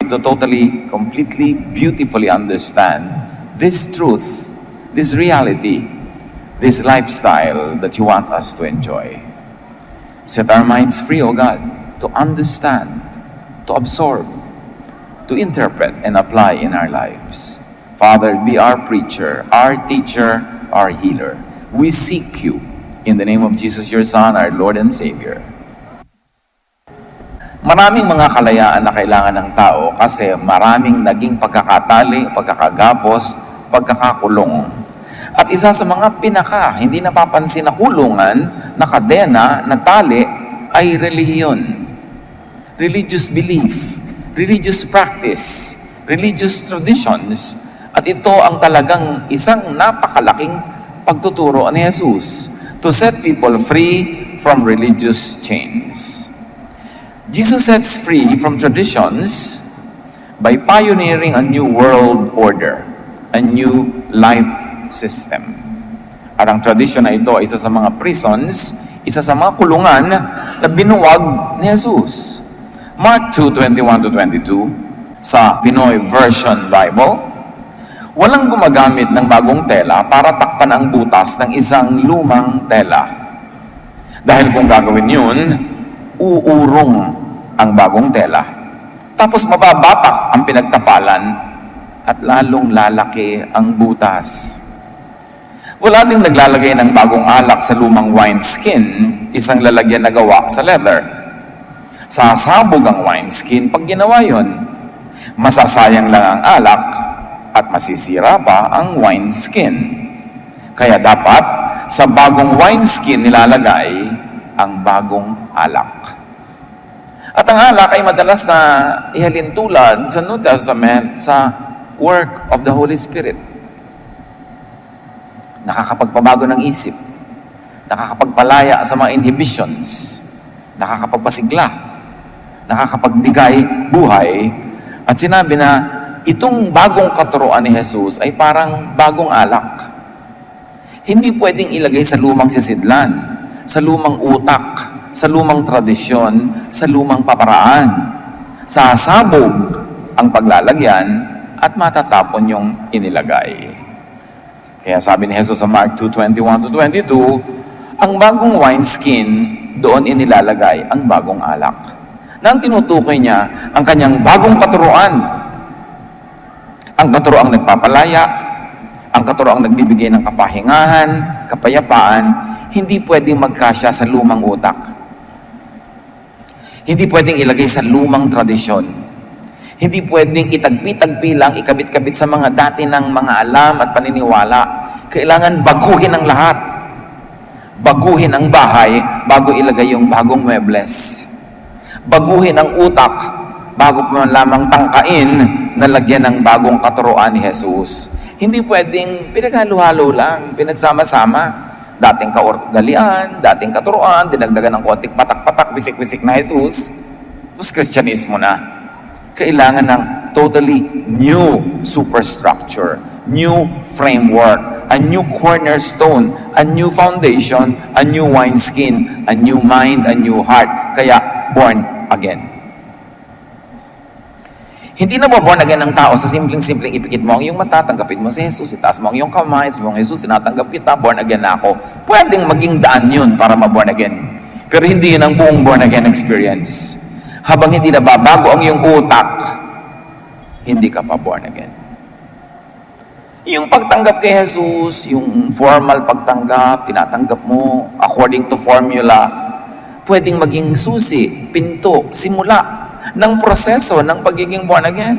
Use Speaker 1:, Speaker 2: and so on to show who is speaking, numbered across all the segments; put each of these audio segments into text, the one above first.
Speaker 1: to totally, completely, beautifully understand this truth, this reality, this lifestyle that you want us to enjoy. Set our minds free, O God, to understand, to absorb, to interpret and apply in our lives. Father, be our preacher, our teacher, our healer. We seek you in the name of Jesus, your Son, our Lord and Savior. Maraming mga kalayaan na kailangan ng tao kasi maraming naging pagkakatali, pagkakagapos, pagkakakulong. At isa sa mga hindi napapansin na kulungan, na kadena, na tali, ay relihiyon. Religious belief, religious practice, religious traditions. At ito ang talagang isang napakalaking pagtuturo ni Jesus to set people free from religious chains. Jesus sets free from traditions by pioneering a new world order, a new life system. At ang tradisyon na ito ay isa sa mga prisons, isa sa mga kulungan na binuwag ni Jesus. Mark 2:21-22 sa Pinoy Version Bible, walang gumagamit ng bagong tela para takpan ang butas ng isang lumang tela. Dahil kung gagawin yun, uurong ang bagong tela. Tapos mababatak ang pinagtapalan at lalong lalaki ang butas. Wala ding naglalagay ng bagong alak sa lumang wineskin, isang lalagyan na gawa sa leather. Sasabog ang wineskin pag ginawa yun. Masasayang lang ang alak at masisira pa ang wineskin. Kaya dapat sa bagong wineskin nilalagay ang bagong alak. At ang alak ay madalas na ihalin tulad sa New Testament sa work of the Holy Spirit. Nakakapagpabago ng isip, nakakapagpalaya sa mga inhibitions, nakakapagpasigla, nakakapagbigay buhay, at sinabi na itong bagong katuruan ni Jesus ay parang bagong alak. Hindi pwedeng ilagay sa lumang sisidlan, sa lumang utak, sa lumang tradisyon, sa lumang paparaan. Sasabog ang paglalagyan at matatapon yung inilagay. Kaya sabi ni Jesus sa Mark 2:21-22, ang bagong wineskin, doon inilalagay ang bagong alak. Nang tinutukoy niya ang kanyang bagong katuruan. Ang katuroang nagpapalaya, ang katuroang nagbibigay ng kapahingahan, kapayapaan, hindi pwedeng magkasya sa lumang utak. Hindi pwedeng ilagay sa lumang tradisyon. Hindi pwedeng itagpi-tagpi lang, ikabit-kabit sa mga dati ng mga alam at paniniwala. Kailangan baguhin ang lahat. Baguhin ang bahay bago ilagay yung bagong muebles. Baguhin ang utak bago pa man lamang tangkain na lagyan ng bagong katuroan ni Jesus. Hindi pwedeng pinaghalo-halo lang, pinagsama-sama. Dating kaugalian, dating katuroan, dinagdagan ng konting patak-patak, bisik-bisik na Jesus. Tapos Kristyanismo na. Kailangan ng totally new superstructure, new framework, a new cornerstone, a new foundation, a new wineskin, a new mind, a new heart. Kaya, born again. Hindi na born again ng tao sa simpleng-simpleng ipikit mo ang iyong mata, tanggapin mo si Jesus, itaas mo ang iyong kamay, sabi mo, Jesus, sinatanggap kita, born again na ako. Pwedeng maging daan yun para ma-born again. Pero hindi yun ang buong born again experience. Habang hindi na babago ang iyong utak, hindi ka pa born again. Yung pagtanggap kay Jesus, yung formal pagtanggap, tinatanggap mo according to formula, pwedeng maging susi, pinto, simula ng proseso ng pagiging born again.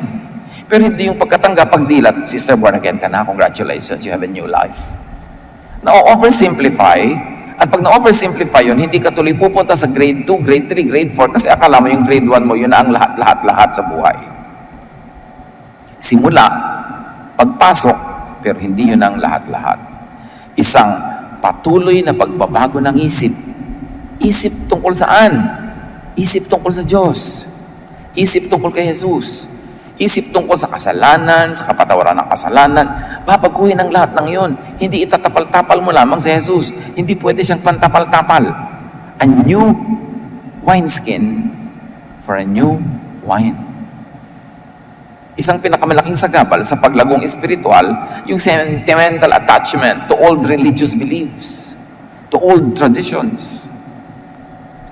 Speaker 1: Pero hindi yung pagkatanggap, pagdilat, sister, born again ka na, congratulations, you have a new life. Na-oversimplify, at pag na-oversimplify yun, hindi ka tuloy pupunta sa grade 2, grade 3, grade 4, kasi akala mo yung grade 1 mo, yun na ang lahat-lahat sa buhay. Simula, pagpasok, pero hindi yun ang lahat-lahat. Isang patuloy na pagbabago ng isip. Isip tungkol saan? Isip tungkol sa Diyos. Isip tungkol kay Jesus. Isip tungkol sa kasalanan, sa kapatawaran ng kasalanan. Babaguhin ang lahat ng yun. Hindi itatapal-tapal mo lamang si Jesus. Hindi pwede siyang pantapal-tapal. A new wineskin for a new wine. Isang pinakamalaking sagabal sa paglagong espiritual, yung sentimental attachment to old religious beliefs, to old traditions.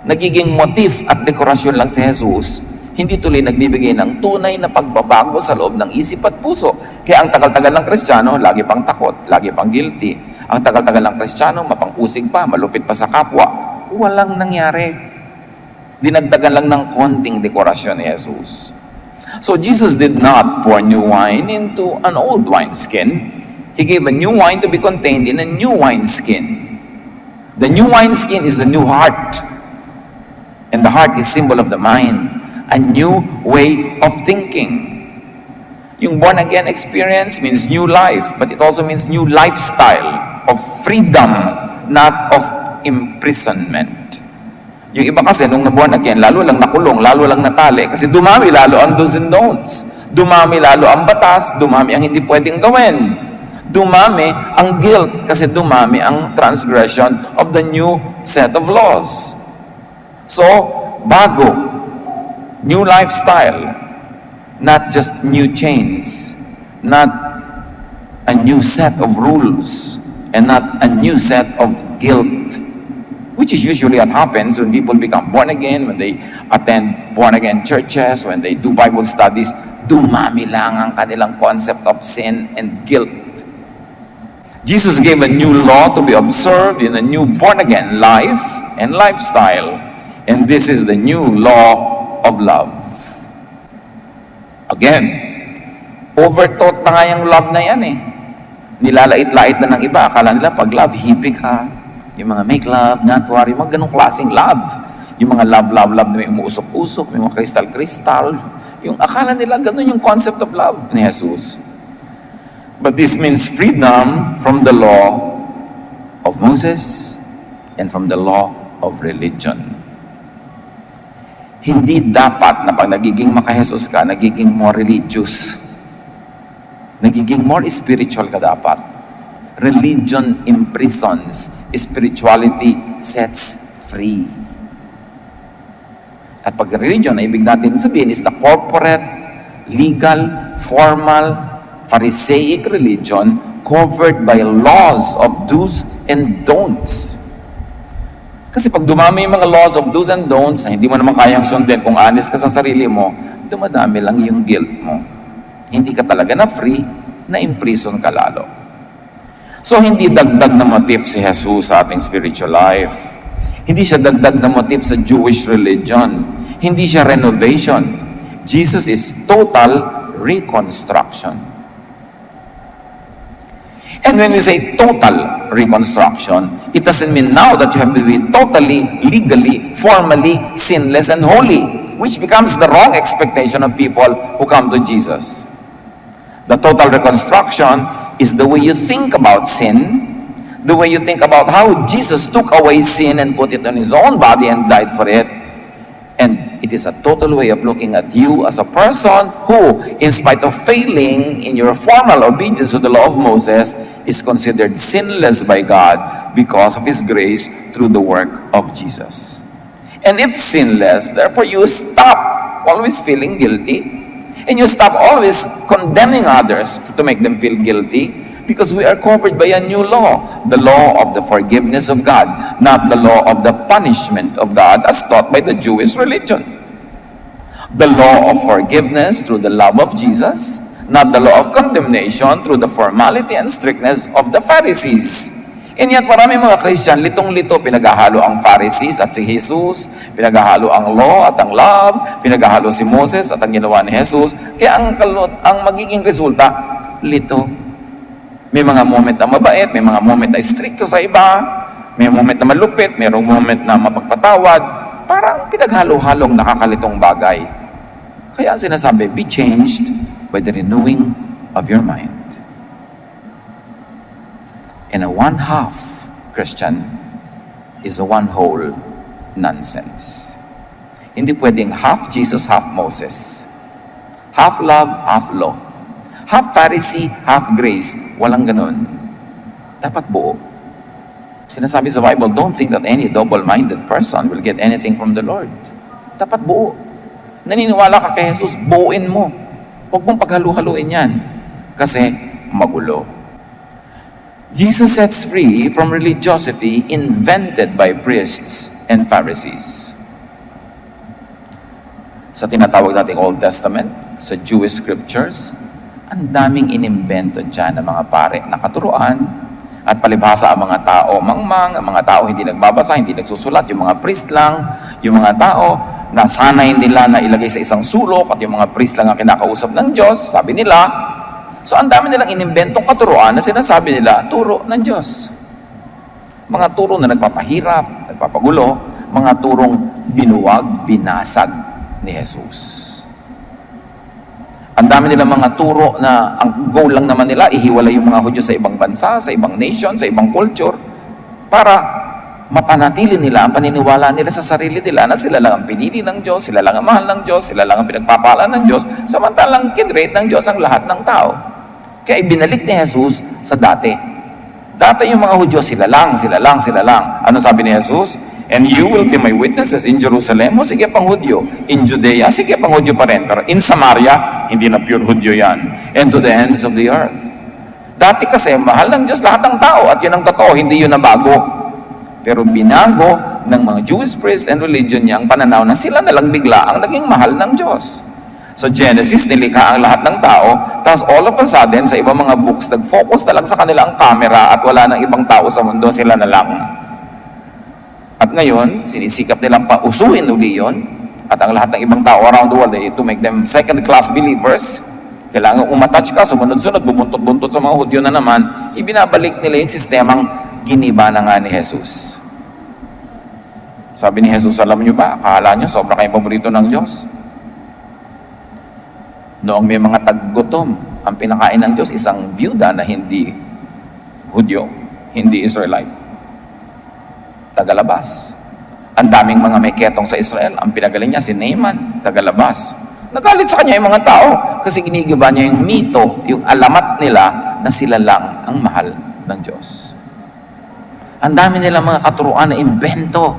Speaker 1: Nagiging motif at dekorasyon lang si Jesus, hindi tuloy nagbibigay ng tunay na pagbabago sa loob ng isip at puso. Kaya ang tagal-tagal ng Kristiyano, lagi pang takot, lagi pang guilty. Ang tagal-tagal ng Kristiyano, mapang-usig pa, malupit pa sa kapwa. Walang nangyari. Dinagdagan lang ng konting dekorasyon ni Jesus. So Jesus did not pour new wine into an old wineskin. He gave a new wine to be contained in a new wineskin. The new wineskin is a new heart. And the heart is symbol of the mind. A new way of thinking. Yung born-again experience means new life, but it also means new lifestyle of freedom, not of imprisonment. Yung iba kasi, nung na-born again, lalo lang nakulong, lalo lang natali, kasi dumami lalo ang do's and don'ts. Dumami lalo ang batas, dumami ang hindi pwedeng gawin. Dumami ang guilt, kasi dumami ang transgression of the new set of laws. So, bago, new lifestyle, not just new chains, not a new set of rules, and not a new set of guilt, which is usually what happens when people become born again, when they attend born again churches, when they do Bible studies, dumami lang ang kanilang concept of sin and guilt. Jesus gave a new law to be observed in a new born again life and lifestyle. And this is the new law of love. Again, overtaught na nga yung love na yan eh. Nilalait-lait na ng iba. Akala nila pag love, hippie ka. Yung mga make love, not worry, mga ganong klaseng love. Yung mga love na may umuusok-usok, may mga kristal-kristal. Yung akala nila, ganun yung concept of love ni Jesus. But this means freedom from the law of Moses and from the law of religion. Hindi dapat na pag nagiging maka-Jesus ka, nagiging more religious. Nagiging more spiritual ka dapat. Religion imprisons, spirituality sets free. At pag religion, ibig natin sabihin is the corporate, legal, formal, Pharisaic religion covered by laws of do's and don'ts. Kasi pag dumami yung mga laws of do's and don'ts na hindi mo naman kayang sundin, kung honest ka sa sarili mo, dumadami lang yung guilt mo. Hindi ka talaga na free, na imprison ka lalo. So, hindi dagdag na motif si Jesus sa ating spiritual life. Hindi siya dagdag na motif sa Jewish religion. Hindi siya renovation. Jesus is total reconstruction. And when we say total reconstruction, it doesn't mean now that you have to be totally, legally, formally, sinless, and holy, which becomes the wrong expectation of people who come to Jesus. The total reconstruction is the way you think about sin, the way you think about how Jesus took away sin and put it on His own body and died for it. And it is a total way of looking at you as a person who, in spite of failing in your formal obedience to the law of Moses, is considered sinless by God because of His grace through the work of Jesus. And if sinless, therefore you stop always feeling guilty. And you stop always condemning others to make them feel guilty, because we are covered by a new law, the law of the forgiveness of God, not the law of the punishment of God as taught by the Jewish religion. The law of forgiveness through the love of Jesus, not the law of condemnation through the formality and strictness of the Pharisees. And yet marami mga Christian, litong-lito pinaghahalo ang Pharisees at si Jesus, pinaghahalo ang law at ang love, pinaghahalo si Moses at ang ginawa ni Jesus. Kaya ang magiging resulta, lito. May mga moment na mabait, may mga moment na stricto sa iba, may moment na malupit, mayroong moment na mapagpatawad. Parang pinaghalo-halong nakakalitong bagay. Kaya ang sinasabi, be changed by the renewing of your mind. And a one-half Christian is a one-whole nonsense. Hindi pwedeng half Jesus, half Moses. Half love, half law. Half Pharisee, half grace. Walang ganun. Dapat buo. Sinasabi sa Bible, don't think that any double-minded person will get anything from the Lord. Dapat buo. Naniniwala ka kay Jesus, buuin mo. Huwag mong paghalu-haluin yan kasi magulo. Jesus sets free from religiosity invented by priests and Pharisees. Sa tinatawag nating Old Testament, sa Jewish scriptures, ang daming inimbento dyan ng mga pare na katuruan at palibhasa ang mga tao mangmang, ang mga tao hindi nagbabasa, hindi nagsusulat, yung mga priest lang, yung mga tao na sanay nila na ilagay sa isang sulok at yung mga priest lang ang kinakausap ng Diyos, sabi nila. So ang dami nilang inimbentong katuruan na sinasabi nila, turo ng Diyos. Mga turo na nagpapahirap, nagpapagulo, mga turong binuwag, binasag ni Jesus. Ang dami nilang mga turo na ang goal lang naman nila, ihiwalay yung mga Hudyo sa ibang bansa, sa ibang nation, sa ibang culture, para mapanatili nila ang paniniwala nila sa sarili nila na sila lang ang pinili ng Diyos, sila lang ang mahal ng Diyos, sila lang ang pinagpapala ng Diyos, samantalang kinrate ng Diyos ang lahat ng tao. Kaya ibinalik ni Jesus sa dati. Dati yung mga Hudyo, sila lang, sila lang, sila lang. Ano sabi ni Jesus? And you will be my witnesses in Jerusalem. O sige pang Hudyo. In Judea, sige pang Hudyo pa rin. Pero in Samaria, hindi na pure Hudyo yan. And to the ends of the earth. Dati kasi, mahal ng Diyos lahat ng tao. At yun ang totoo, hindi yun nabago. Pero binago ng mga Jewish priests and religion niya ang pananaw na sila na lang bigla ang naging mahal ng Diyos. So Genesis, nilikha ang lahat ng tao. Tapos all of a sudden, sa ibang mga books, nag-focus na lang sa kanilang camera at wala nang ibang tao sa mundo, sila na lang. At ngayon, sinisikap nilang pausuhin uli yun. At ang lahat ng ibang tao around the world to make them second-class believers. Kailangan umatouch ka, sumunod-sunod, bubuntot-buntot sa mga Hudyo na naman, ibinabalik nila yung sistemang giniba na nga ni Jesus. Sabi ni Jesus, alam nyo ba, akala nyo, sobra kayong paborito ng Diyos. Noong may mga taggutom, ang pinakain ng Diyos, isang byuda na hindi Hudyo, hindi Israelite. Tagalabas. Ang daming mga may ketong sa Israel, ang pinagaling niya si Naaman, tagalabas. Nagalit sa kanya yung mga tao kasi ginigiba niya yung mito, yung alamat nila na sila lang ang mahal ng Diyos. Ang dami nilang mga katuruan na imbento.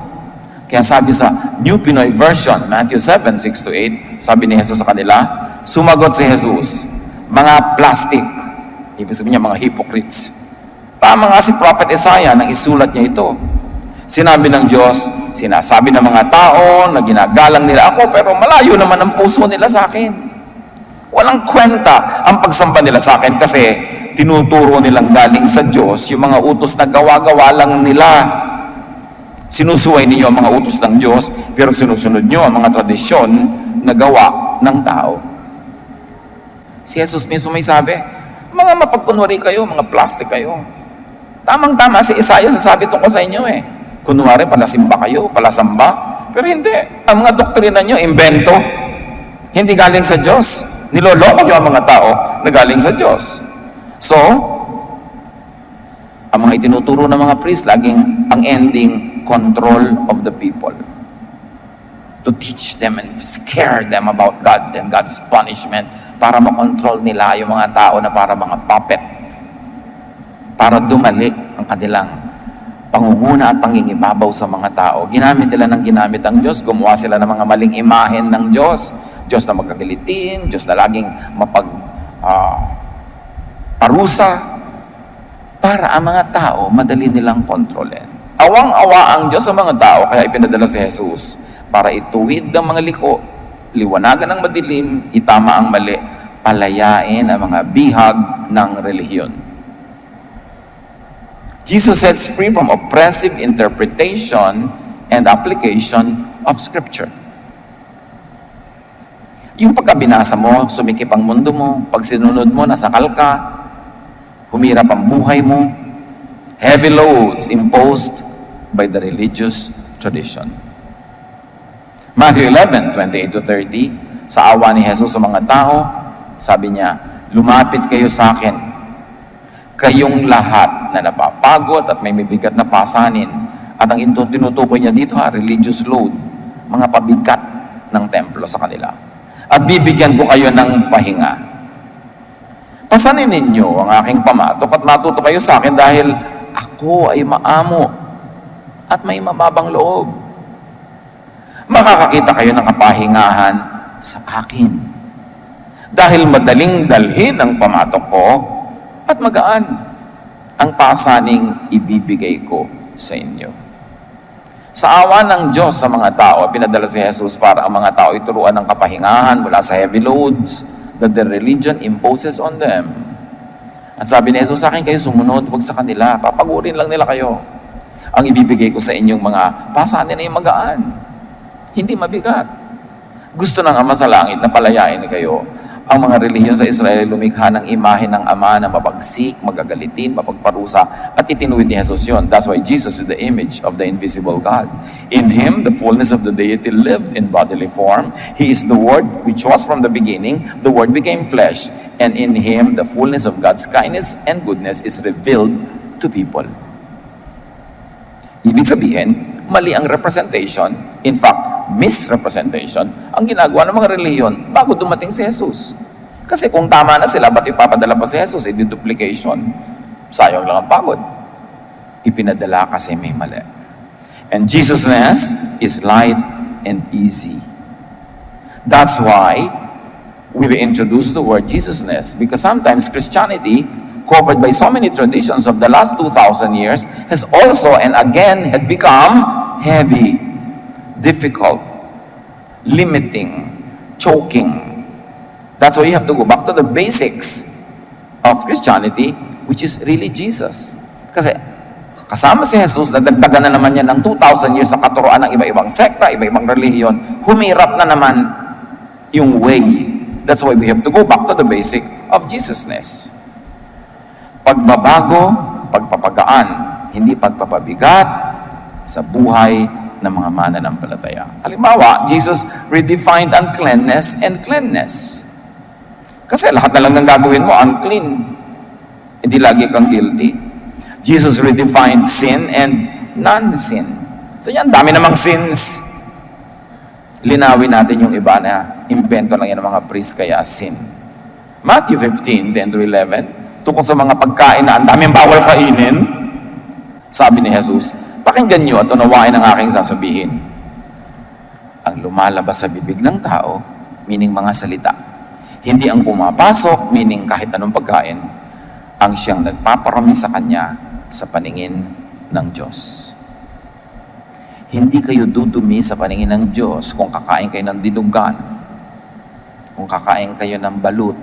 Speaker 1: Kaya sabi sa New Pinoy Version, Matthew 7:6-8, sabi ni Jesus sa kanila, sumagot si Jesus, mga plastic, ibig sabihin niya mga hypocrites. Tama nga si Prophet Isaiah nang isulat niya ito. Sinabi ng Diyos, sinasabi ng mga tao na ginagalang nila ako, pero malayo naman ang puso nila sa akin. Walang kwenta ang pagsamba nila sa akin kasi tinuturo nilang galing sa Diyos yung mga utos na gawa-gawa lang nila. Sinusuway ninyo ang mga utos ng Diyos, pero sinusunod nyo ang mga tradisyon na gawa ng tao. Si Jesus mismo may sabi, mga mapagkunwari kayo, mga plastic kayo. Tamang-tama si Isaiah sasabi tungkol sa inyo eh. Kunwari, palasimba kayo, palasamba. Pero hindi. Ang mga doktrina nyo, invento. Hindi galing sa Diyos. Niloloko nyo ang mga tao na galing sa Diyos. So, ang mga itinuturo ng mga priest, laging ang ending, control of the people. To teach them and scare them about God and God's punishment para makontrol nila yung mga tao na para mga puppet. Para dumalik ang kanilang pangunguna at pangingibabaw sa mga tao. Ginamit nila ng ginamit ang Diyos. Gumawa sila ng mga maling imahen ng Diyos. Diyos na magkagalitin, Diyos na laging parusa, para ang mga tao madali nilang kontrolin. Awang-awa ang Diyos sa mga tao, kaya ipinadala si Jesus para ituwid ang mga liko, liwanagan ang madilim, itama ang mali, palayain ang mga bihag ng relihiyon. Jesus sets free from oppressive interpretation and application of Scripture. Yung pagkabinasa mo, sumikip ang mundo mo, pag sinunod mo, nasakal ka, humirap ang buhay mo, heavy loads imposed by the religious tradition. Matthew 11:28-30, sa awa ni Jesus sa mga tao, sabi niya, lumapit kayo sa akin, kayong lahat na napapagod at may mabigat na pasanin. At ang tinutukoy niya dito, religious load, mga pabigat ng templo sa kanila. At bibigyan ko kayo ng pahinga. Pasanin ninyo ang aking pamatok at matuto kayo sa akin dahil ako ay maamo at may mababang loob. Makakakita kayo ng kapahingahan sa akin. Dahil madaling dalhin ang pamatok ko at magaan ang pasaning ibibigay ko sa inyo. Sa awa ng Diyos sa mga tao, pinadala si Jesus para ang mga tao ituruan ng kapahingahan mula sa heavy loads that the religion imposes on them. At sabi ni Jesus, sa akin kayo sumunod, huwag sa kanila. Papagurin lang nila kayo. Ang ibibigay ko sa inyong mga pasanin ay magaan. Hindi mabigat. Gusto ng Ama sa langit na palayain kayo. Ang mga relihiyon sa Israel lumikha ng imahe ng Ama na mabagsik, magagalitin, mapagparusa, at itinuwid ni Jesus yun. That's why Jesus is the image of the invisible God. In Him, the fullness of the deity lived in bodily form. He is the Word which was from the beginning. The Word became flesh. And in Him, the fullness of God's kindness and goodness is revealed to people. Ibig sabihin, mali ang representation, in fact, misrepresentation, ang ginagawa ng mga relihiyon bago dumating si Jesus. Kasi kung tama na sila, ba't ipapadala pa si Jesus? Duplication. Sayang lang ang pagod. Ipinadala kasi may mali. And Jesusness is light and easy. That's why we introduce the word Jesusness, because sometimes Christianity, covered by so many traditions of the last 2,000 years, has also and again had become heavy, difficult, limiting, choking. That's why you have to go back to the basics of Christianity, which is really Jesus. Kasi kasama si Jesus, nadagdagan na naman yan ng 2,000 years sa katuroan ng iba-ibang sekta, iba-ibang relihiyon, humirap na naman yung way. That's why we have to go back to the basic of Jesusness. Pagbabago, pagpapagaan, hindi pagpapabigat sa buhay ng mga mananampalataya. Halimbawa, Jesus redefined uncleanness and cleanness. Kasi lahat na lang ng gagawin mo, unclean. Hindi lagi kang guilty. Jesus redefined sin and non-sin. So yan, dami namang sins. Linawin natin yung iba na invento lang yan ng mga priest kaya sin. Matthew 15, 10-11, tungkol sa mga pagkain na ang daming bawal kainin, sabi ni Jesus, pakinggan niyo at unawain ang aking sasabihin. Ang lumalabas sa bibig ng tao, meaning mga salita. Hindi ang pumapasok, meaning kahit anong pagkain, ang siyang nagpaparami sa kanya sa paningin ng Diyos. Hindi kayo dudumi sa paningin ng Diyos kung kakain kayo ng dinugan, kung kakain kayo ng balut,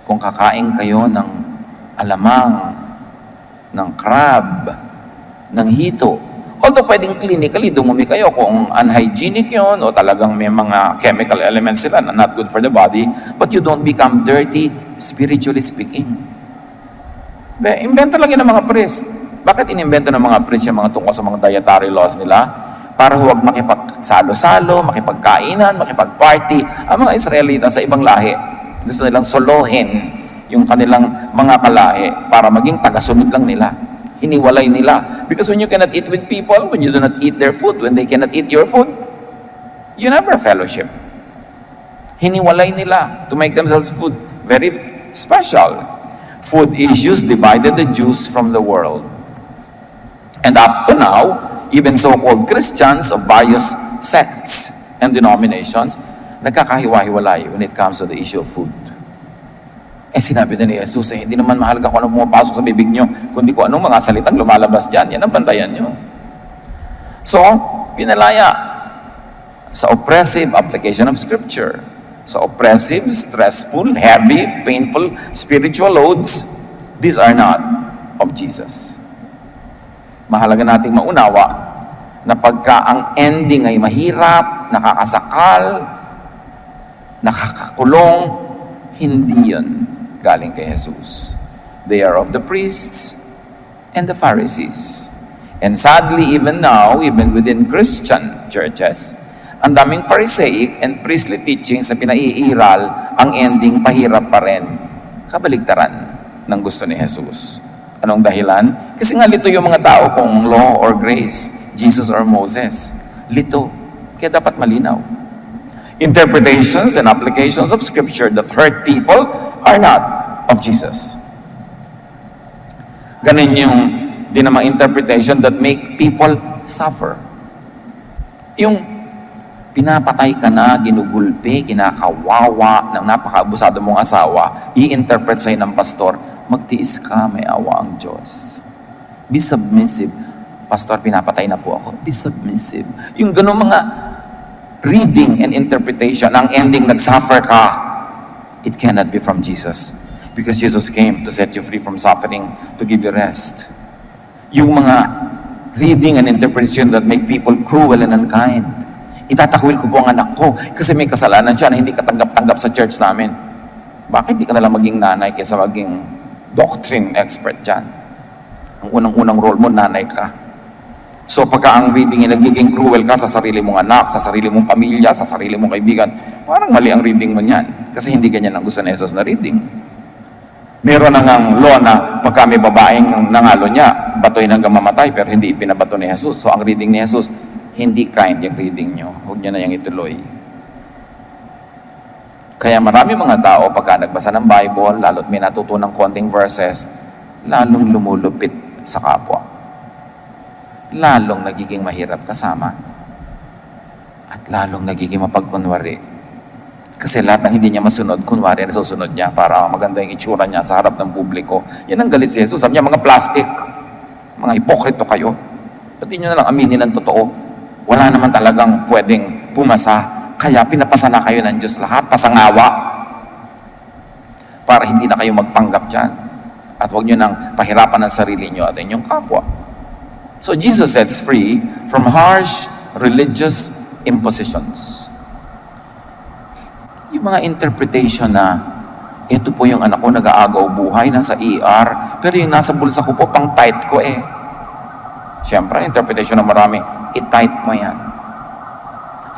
Speaker 1: kung kakain kayo ng alamang, ng crab, ng hito. Although pwedeng clinically dumumi kayo kung unhygienic yun o talagang may mga chemical elements sila na not good for the body, but you don't become dirty spiritually speaking. Invento lang yun ng mga priest. Bakit inimbento ng mga priest yung mga tungkol sa mga dietary laws nila? Para huwag makipagsalo-salo, makipagkainan, makipagparty. Ang mga Israelita sa ibang lahi, gusto nilang solohin yung kanilang mga kalahi para maging tagasunod lang nila. Hiniwalay nila. Because when you cannot eat with people, when you do not eat their food, when they cannot eat your food, you never fellowship. Hiniwalay nila to make themselves food very special. Food issues divided the Jews from the world. And up to now, even so-called Christians of various sects and denominations, nagkakahiwa-hiwalay when it comes to the issue of food. Sinabi na ni Jesus, hindi naman mahalaga kung ano pumapasok sa bibig nyo, kundi kung anong mga salitang lumalabas dyan. Yan ang bantayan nyo. So, pinalaya sa oppressive application of Scripture. Sa oppressive, stressful, heavy, painful, spiritual loads, these are not of Jesus. Mahalaga nating maunawa na pagka ang ending ay mahirap, nakakasakal, nakakakulong, hindi yun galing kay Jesus. They are of the priests and the Pharisees. And sadly, even now, even within Christian churches, ang daming Pharisaic and priestly teachings na pinaiiral, ang ending pahirap pa rin. Kabaligtaran ng gusto ni Jesus. Anong dahilan? Kasi nga lito yung mga tao kung law or grace, Jesus or Moses. Lito. Kaya dapat malinaw. Interpretations and applications of Scripture that hurt people are not of Jesus. Ganun yung din namang interpretation that make people suffer. Yung Pinapatay ka na, ginugulpi, kinakawawa ng napakaabusado mong asawa, i-interpret sa'yo ng pastor, magtiis ka, may awa ang Diyos. Be submissive. Pastor, pinapatay na po ako. Be submissive. Yung ganun mga reading and interpretation, ang ending, nagsuffer ka, it cannot be from Jesus. Because Jesus came to set you free from suffering, to give you rest. Yung mga reading and interpretation that make people cruel and unkind, itatakwil ko po ang anak ko kasi may kasalanan siya na hindi katanggap-tanggap sa church namin. Bakit di ka nalang maging nanay kaysa maging doctrine expert dyan? Ang unang-unang role mo, nanay ka. So pagka ang reading ay nagiging cruel ka sa sarili mong anak, sa sarili mong pamilya, sa sarili mong kaibigan, parang mali ang reading mo niyan. Kasi hindi ganyan ang gusto ni Jesus na reading. Meron na ngang law na pagka may babaeng nangalo niya, batoy hanggang mamatay, pero hindi ipinabato ni Jesus. So ang reading ni Jesus, hindi kind yung reading nyo. Huwag nyo na yung ituloy. Kaya marami mga tao, pagka nagbasa ng Bible, lalo't may natutunang konting verses, lalong lumulupit sa kapwa. Lalong nagiging mahirap kasama. At lalong nagiging mapagkunwari. Kasi lahat ng hindi niya masunod, kunwari nasusunod niya para maganda yung itsura niya sa harap ng publiko. Yan ang galit si Jesus. Sabi niya, mga plastic, mga hipokrito kayo. Pati nyo na lang aminin ang totoo. Wala naman talagang pwedeng pumasa. Kaya pinapasa na kayo ng Diyos lahat, pasangawa. Para hindi na kayo magpanggap dyan. At huwag nyo nang pahirapan ang sarili nyo at inyong kapwa. So Jesus sets free from harsh religious impositions. Yung mga interpretation na ito po yung anak ko nag-aagaw buhay, nasa ER, pero yung nasa bulsa ko po, pang tight ko eh. Siyempre, interpretation na marami, i-tight mo yan.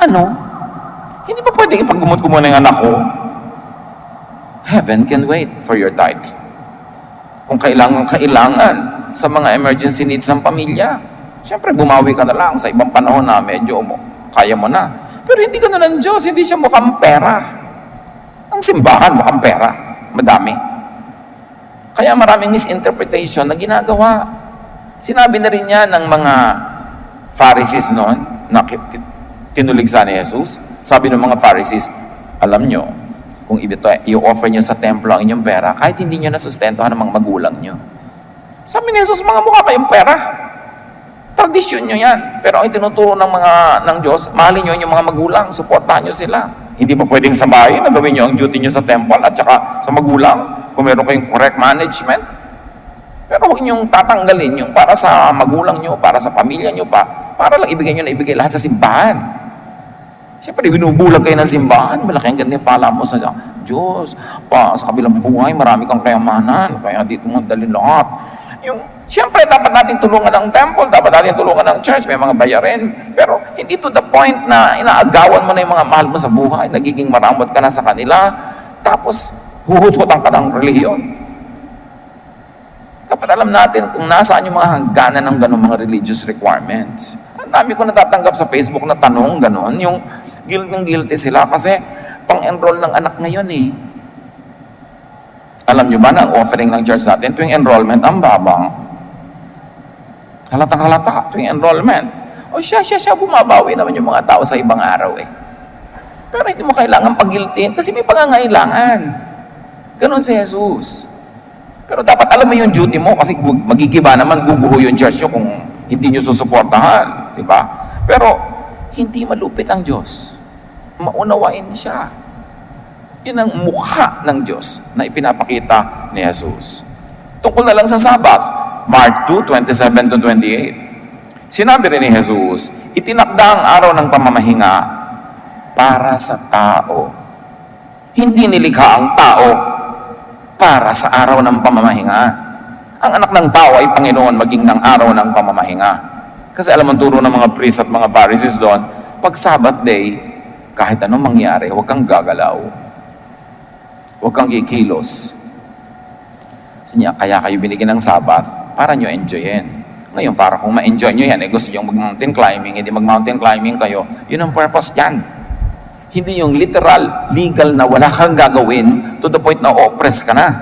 Speaker 1: Ano? Hindi ba pwedeng ipagumot ko muna yung anak ko? Heaven can wait for your tithe. Kung kailangan sa mga emergency needs ng pamilya, siyempre bumawi ka na lang sa ibang panahon na medyo kaya mo na. Pero hindi ka na ng Diyos, hindi siya mukhang pera. Ang simbahan mukhang pera, madami. Kaya maraming misinterpretation na ginagawa. Sinabi na rin niya ng mga Pharisees noon, na tinuligsa ni Jesus. Sabi ng mga Pharisees, alam nyo, kung i-offer nyo sa templo ang inyong pera, kahit hindi nyo nasustentuhan ng mga magulang nyo. Sabi ni Jesus, mga mukha kayong pera. Tradisyon nyo yan. Pero ang itinuturo ng Diyos, mahalin nyo yung mga magulang, suportahan nyo sila. Hindi pa pwedeng sabayin na gawin nyo ang duty nyo sa temple at saka sa magulang kung meron kayong correct management. Pero huwag niyong tatanggalin yung para sa magulang nyo, para sa pamilya nyo pa, para lang ibigay nyo na ibigay lahat sa simbahan. Siyempre, binubulag kayo ng simbahan, malaki ang ganipala mo sa Diyos. Sa kabilang buhay, marami kang kayamanan, kaya dito mo dalhin lahat. Siyempre, dapat natin tulungan ng temple, dapat natin tulungan ng church, may mga bayarin. Pero hindi to the point na inaagawan mo na yung mga mahal mo sa buhay, nagiging maramot ka na sa kanila, tapos huhut-hutan ka ng relihiyon. Dapat alam natin kung nasaan yung mga hangganan ng ganong mga religious requirements. Ang dami ko natatanggap sa Facebook na tanong ganon, yung guilty sila kasi pang-enroll ng anak ngayon eh. Alam nyo ba na ang offering ng church natin tuwing enrollment ang babang? Halatang-halata tuwing enrollment. O siya, bumabawi naman yung mga tao sa ibang araw eh. Pero hindi mo kailangan pag-guiltin kasi may pangangailangan. Ganon si Jesus. Pero dapat alam mo yung duty mo kasi magigiba naman, guguho yung church nyo kung hindi nyo susuportahan. Diba? Pero hindi malupit ang Diyos. Maunawain siya. Yun ang mukha ng Diyos na ipinapakita ni Jesus. Tungkol na lang sa Sabbath, Mark 2:27-28. Sinabi rin ni Jesus, itinakda ang araw ng pamamahinga para sa tao. Hindi nilikha ang tao para sa araw ng pamamahinga. Ang anak ng tao ay Panginoon maging ng araw ng pamamahinga. Kasi alam ang turo ng mga priests at mga Pharisees doon, pag Sabbath day, kahit anong mangyari, huwag kang gagalaw. Huwag kang kikilos. Kaya kayo binigyan ng Sabbath para nyo enjoyin. Ngayon, para kung ma-enjoy nyo yan, gusto nyo mag-mountain climbing, hindi mag-mountain climbing kayo, yun ang purpose yan. Hindi yung literal, legal na wala kang gagawin to the point na oppress ka na.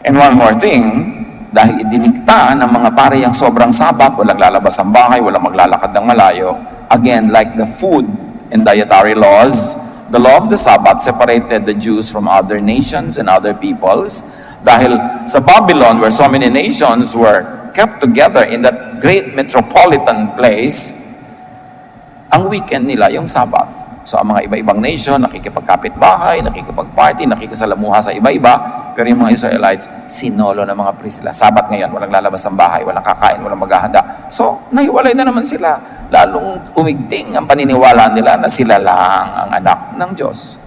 Speaker 1: And one more thing, dahil idinikta ng mga pare ang sobrang Sabat, walang lalabas ang bahay, walang maglalakad ng malayo, again, like the food and dietary laws, the law of the Sabbath separated the Jews from other nations and other peoples. Dahil sa Babylon, where so many nations were kept together in that great metropolitan place, ang weekend nila yung Sabbath. So ang mga iba-ibang nation, nakikipagkapit-bahay, nakikipag-party, nakikisalamuha sa iba-iba, pero yung mga Israelites, sinolo ng mga priest sila. Sabat ngayon, walang lalabas ng bahay, walang kakain, walang maghahanda. So, nahiwalay na naman sila. Lalong umigting ang paniniwala nila na sila lang ang anak ng Diyos.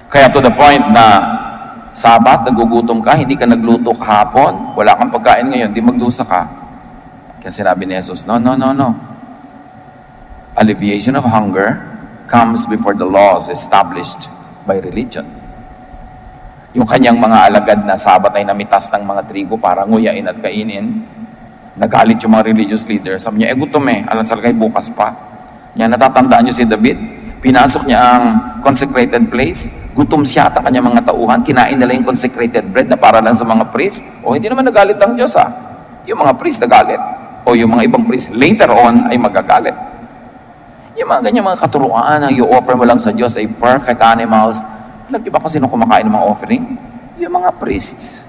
Speaker 1: Kaya to the point na Sabat, nagugutom ka, hindi ka nagluto kahapon, wala kang pagkain ngayon, di magdusa ka. Kaya sinabi ni Jesus, no. Alleviation of hunger comes before the laws established by religion. Yung kanyang mga alagad na Sabat ay namitas ng mga trigo para nguyain at kainin. Nagalit yung mga religious leaders. Sabi niya, gutom alasal kayo bukas pa. Yan, natatandaan niyo si David? Pinasok niya ang consecrated place. Gutom siya at ang kanyang mga tauhan. Kinain nila yung consecrated bread na para lang sa mga priest. O hindi naman nagalit ang Diyos Yung mga priest nagalit. O yung mga ibang priest later on ay magagalit. Yung mga ganyan mga katuruan na i-offer mo lang sa Diyos ay perfect animals. Alam ba kung sino kumakain ng mga offering? Yung mga priests.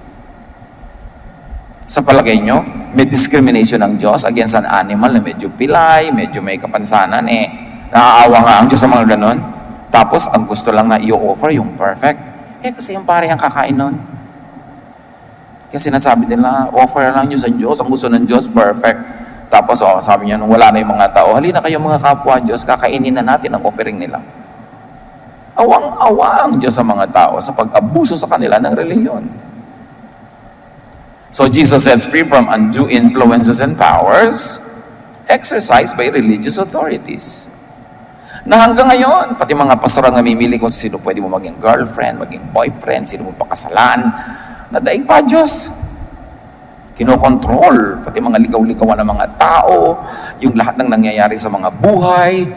Speaker 1: Sa palagay nyo, may discrimination ng Diyos against an animal na medyo pilay, medyo may kapansanan, naaawa nga ang Diyos sa mga ganon. Tapos, ang gusto lang na i-offer yung perfect. Kasi yung pare ang kakain nun. Kasi sinasabi nila, offer lang nyo sa Diyos, ang gusto ng Diyos, perfect. Tapos, sabi niya, nung wala na yung mga tao, halina kayo mga kapwa Diyos, kakainin na natin ang offering nila. Awang-awa ang Diyos sa mga tao sa pag-abuso sa kanila ng reliyon. So, Jesus sets free from undue influences and powers exercised by religious authorities. Na hanggang ngayon, pati mga pastor ang namimili kung sino pwede mo maging girlfriend, maging boyfriend, sino mo pakasalan, nadaig pa Diyos. Kinokontrol, pati mga ligaw-ligawan ng mga tao, yung lahat ng nangyayari sa mga buhay.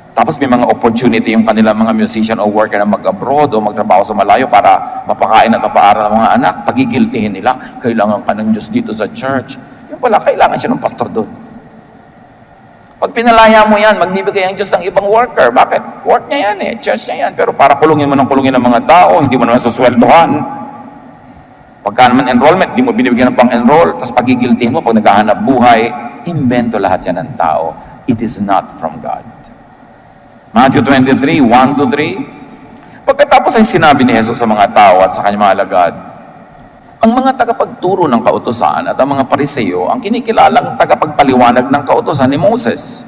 Speaker 1: Tapos may mga opportunity yung kanilang mga musician o worker na mag-abroad o magtrabaho sa malayo para mapakain at mapaaral ng mga anak. Pagigiltihin nila, kailangan ka ng Diyos dito sa church. Yung pala, kailangan siya ng pastor doon. Pag pinalaya mo yan, magbibigay ang Diyos ng ibang worker. Bakit? Work niya yan church niya yan. Pero para kulungin mo ng kulungin ng mga tao, hindi mo naman susweldohan. Pagka naman enrollment, di mo binibigyan ng pang-enroll, tapos pagigiltihin mo pag naghahanap buhay, invento lahat yan ng tao. It is not from God. Matthew 23, 1-3. Pagkatapos ay sinabi ni Jesus sa mga tao at sa kanyang mga alagad, ang mga tagapagturo ng kautusan at ang mga Pariseo ang kinikilalang tagapagpaliwanag ng kautusan ni Moses.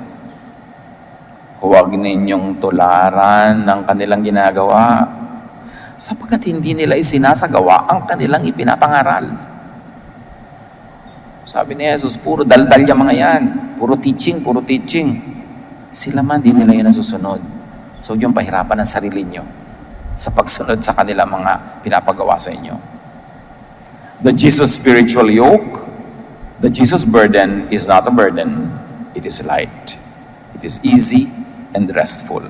Speaker 1: Huwag ninyong tularan ng kanilang ginagawa, sapagkat hindi nila isinasagawa ang kanilang ipinapangaral. Sabi ni Jesus, puro daldal yung mga yan. Puro teaching. Sila man, di nila yun nasusunod. So yung pahirapan ng sarili nyo sa pagsunod sa kanilang mga pinapagawa sa inyo. The Jesus spiritual yoke, the Jesus burden is not a burden. It is light. It is easy and restful.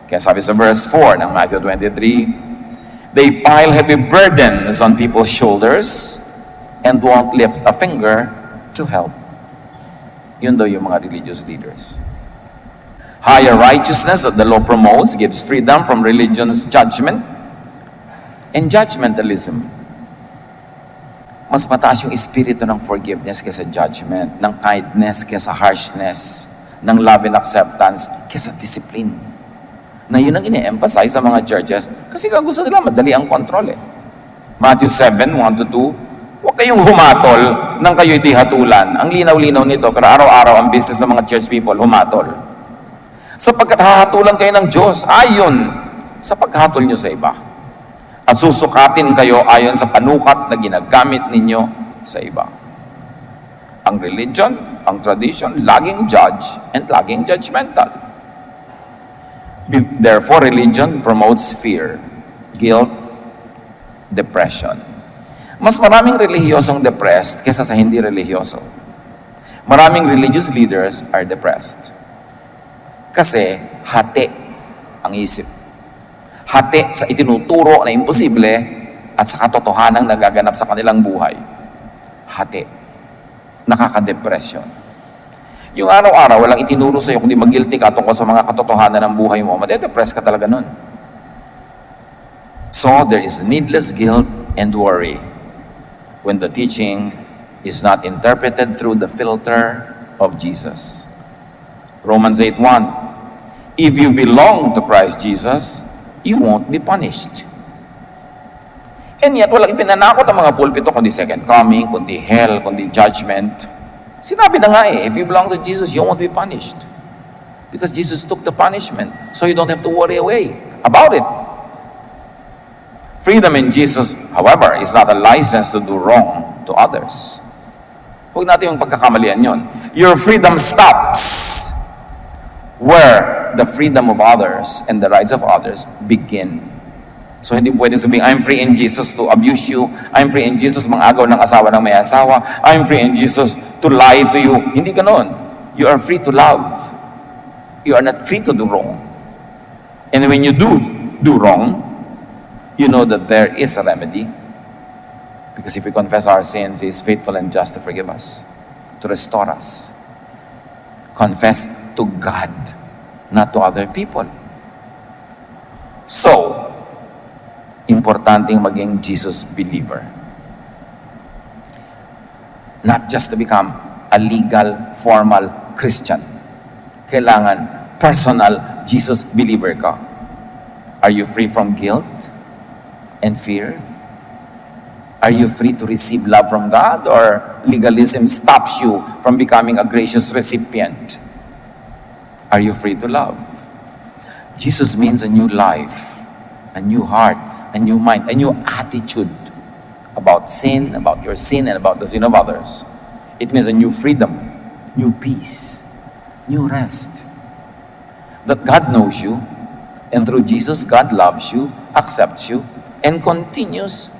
Speaker 1: Kaya sabi sa verse 4 ng Matthew 23, they pile heavy burdens on people's shoulders and won't lift a finger to help. Yun daw yung mga religious leaders. Higher righteousness that the law promotes gives freedom from religion's judgment and judgmentalism. Mas mataas yung espiritu ng forgiveness kaysa judgment, ng kindness kaysa harshness, ng love and acceptance kaysa discipline. Na yun ang ine-emphasize sa mga churches kasi gusto nila madali ang kontrol Matthew 7, 1-2, huwag kayong humatol nang kayo'y di hatulan. Ang linaw-linaw nito, pero araw-araw ang business ng mga church people, humatol. Sapagkat hahatulan kayo ng Diyos ayon sa paghatol nyo sa iba. At susukatin kayo ayon sa panukat na ginagamit ninyo sa iba. Ang religion, ang tradition, laging judge and laging judgmental. Therefore, religion promotes fear, guilt, depression. Mas maraming relihiyosong depressed kaysa sa hindi relihiyoso. Maraming religious leaders are depressed. Kasi hati ang isip. Hati sa itinuturo na imposible at sa katotohanang nagaganap sa kanilang buhay. Hati. Nakaka-depression. Yung araw-araw, walang itinuro sa'yo kundi mag-guilty ka tungkol sa mga katotohanan ng buhay mo, madedepress ka talaga nun. So, there is needless guilt and worry when the teaching is not interpreted through the filter of Jesus. Romans 8:1, if you belong to Christ Jesus, you won't be punished. And yet, walang ipinanakot ang mga pulpito kundi second coming, kundi hell, kundi judgment. Sinabi na nga if you belong to Jesus, you won't be punished. Because Jesus took the punishment, so you don't have to worry away about it. Freedom in Jesus, however, is not a license to do wrong to others. Huwag natin yung pagkakamalian yon. Your freedom stops where the freedom of others and the rights of others begin. So hindi pwedeng sabihin, I'm free in Jesus to abuse you. I'm free in Jesus mangagaw ng asawa ng may asawa. I'm free in Jesus to lie to you. Hindi ganon. You are free to love. You are not free to do wrong. And when you do wrong, you know that there is a remedy. Because if we confess our sins, He is faithful and just to forgive us, to restore us. Confess to God, not to other people. So, importanteng maging Jesus believer. Not just to become a legal, formal Christian. Kailangan personal Jesus believer ka. Are you free from guilt and fear? Are you free to receive love from God, or legalism stops you from becoming a gracious recipient? Are you free to love? Jesus means a new life, a new heart, a new mind, a new attitude about sin, about your sin, and about the sin of others. It means a new freedom, new peace, new rest. That God knows you, and through Jesus, God loves you, accepts you, and continues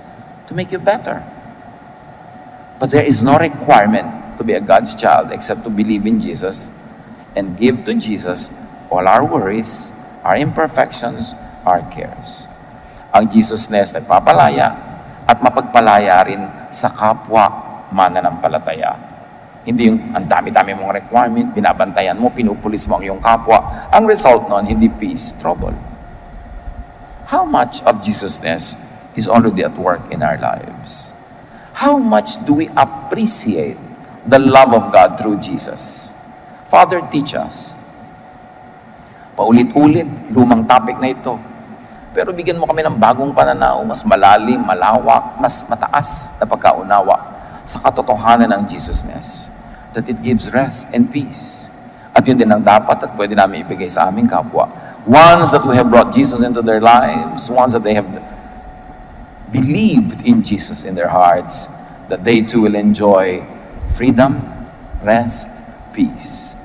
Speaker 1: to make you better. But there is no requirement to be a God's child except to believe in Jesus and give to Jesus all our worries, our imperfections, our cares. Ang Jesusness nagpapalaya at mapagpalaya rin sa kapwa mananampalataya. Hindi yung ang dami-dami mong requirement, binabantayan mo, pinupulis mo ang iyong kapwa. Ang result nun, hindi peace, trouble. How much of Jesusness is already at work in our lives? How much do we appreciate the love of God through Jesus? Father, teach us. Paulit-ulit, lumang topic na ito. Pero bigyan mo kami ng bagong pananaw, mas malalim, malawak, mas mataas na pagkaunawa sa katotohanan ng Jesusness. That it gives rest and peace. At yun din ang dapat at pwede namin ibigay sa aming kapwa. Once that we have brought Jesus into their lives, once that they have believed in Jesus in their hearts, that they too will enjoy freedom, rest, peace.